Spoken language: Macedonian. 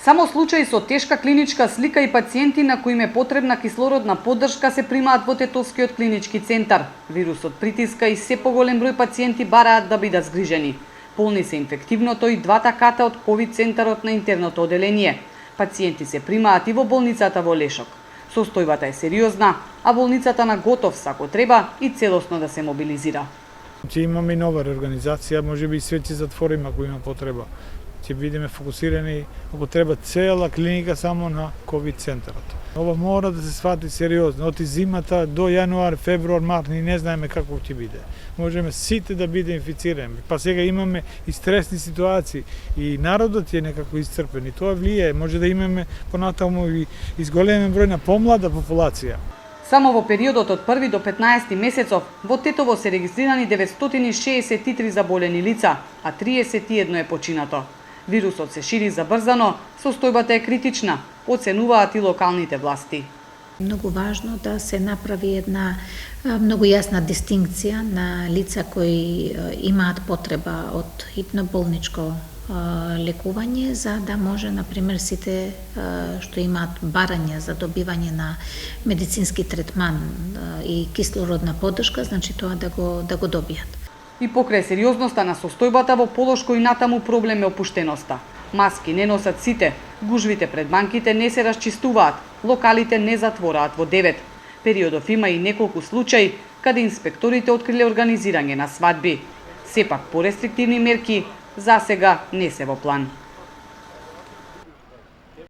Само случаи со тешка клиничка слика и пациенти на кои им е потребна кислородна поддршка се примаат во Тетовскиот клинички центар. Вирусот притиска и се поголем број пациенти бараат да бидат згрижени. Полни се инфективното и двата ката од ковид центарот на интерното оделение. Пациенти се примаат и во болницата во Лешок. Состојбата е сериозна, а болницата на готов ако треба и целосно да се мобилизира. Ќе имаме и нова реорганизација, можеби и све ќе затвориме ако има потреба. Ќе бидеме фокусирани, ако треба, цела клиника само на ковид центарот. Ова мора да се свати сериозно. Оти зимата до јануар, февруар, март, ни не знаеме како ќе биде. Можеме сите да биде инфицирани. Па сега имаме и стресни ситуации и народот е некако исцрпен и тоа влијае. Може да имаме понатаму и изголемен број на помлада популација. Само во периодот од 1 до 15 месецов во Тетово се регистрирани 963 заболени лица, а 31 е починато. Вирусот се шири забрзано, состојбата е критична, оценуваат и локалните власти. Многу важно да се направи една многу јасна дистинкција на лица кои имаат потреба од хитно болничко лекување, за да може, например, сите што имаат барања за добивање на медицински третман и кислородна поддршка, значи тоа да го добијат. И покрај сериозноста на состојбата во Полошко и натаму проблем е опуштеноста. Маски не носат сите, гужвите пред банките не се расчистуваат, локалите не затвораат во 9. Периодов има и неколку случаи каде инспекторите откриле организирање на свадби. Сепак порестриктивни мерки засега не се во план.